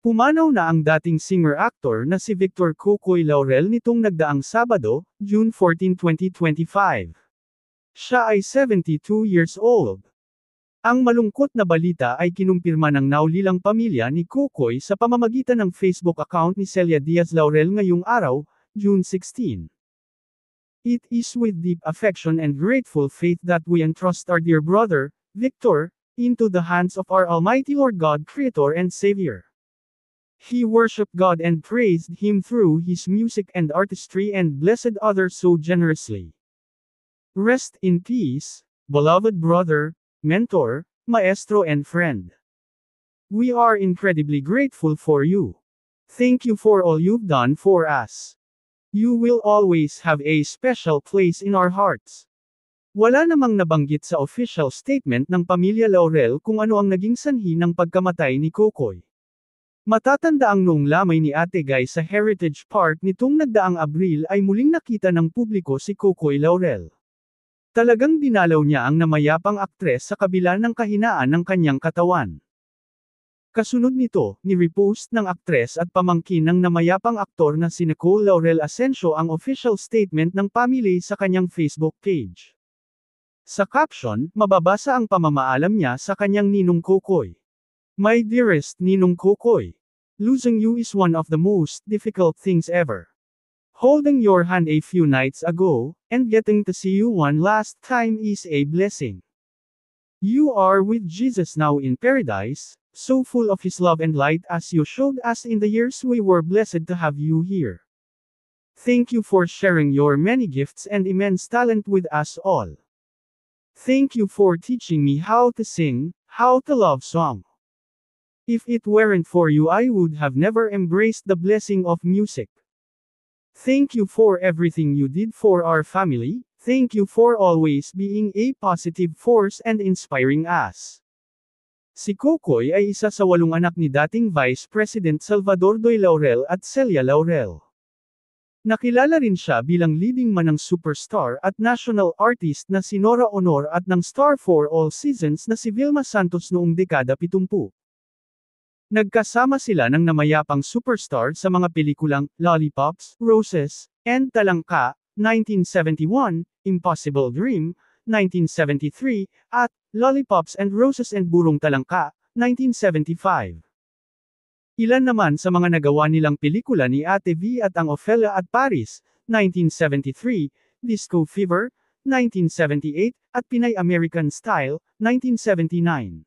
Pumanaw na ang dating singer-actor na si Victor Kukoy Laurel nitong nagdaang Sabado, June 14, 2025. Siya ay 72 years old. Ang malungkot na balita ay kinumpirma ng naulilang pamilya ni Kukoy sa pamamagitan ng Facebook account ni Celia Diaz Laurel ngayong araw, June 16. It is with deep affection and grateful faith that we entrust our dear brother, Victor, into the hands of our Almighty Lord God, Creator and Savior. He worshiped God and praised Him through his music and artistry and blessed others so generously. Rest in peace, beloved brother, mentor, maestro and friend. We are incredibly grateful for you. Thank you for all you've done for us. You will always have a special place in our hearts. Wala namang nabanggit sa official statement ng pamilya Laurel kung ano ang naging sanhi ng pagkamatay ni Kukoy. Matatanda ang noong lamay ni Ate Guy sa Heritage Park nitong nagdaang Abril ay muling nakita ng publiko si Kukoy Laurel. Talagang dinalaw niya ang namayapang aktres sa kabila ng kahinaan ng kanyang katawan. Kasunod nito, ni-repost ng aktres at pamangkin ng namayapang aktor na si Nicole Laurel Asensio ang official statement ng family sa kanyang Facebook page. Sa caption, mababasa ang pamamaalam niya sa kanyang ninong Kukoy. My dearest Ninong Kukoy, losing you is one of the most difficult things ever. Holding your hand a few nights ago, and getting to see you one last time is a blessing. You are with Jesus now in paradise, so full of His love and light as you showed us in the years we were blessed to have you here. Thank you for sharing your many gifts and immense talent with us all. Thank you for teaching me how to sing, how to love song. If it weren't for you, I would have never embraced the blessing of music. Thank you for everything you did for our family, thank you for always being a positive force and inspiring us. Si Kukoy ay isa sa 8 anak ni dating Vice President Salvador Doy Laurel at Celia Laurel. Nakilala rin siya bilang leading man ng superstar at national artist na si Nora Honor at ng star for all seasons na si Vilma Santos noong dekada 70. Nagkasama sila ng namayapang superstar sa mga pelikulang Lollipops, Roses, and Talangka, 1971, Impossible Dream, 1973, at Lollipops and Roses and Burong Talangka, 1975. Ilan naman sa mga nagawa nilang pelikula ni Ate V at ang Ophelia at Paris, 1973, Disco Fever, 1978, at Pinay American Style, 1979.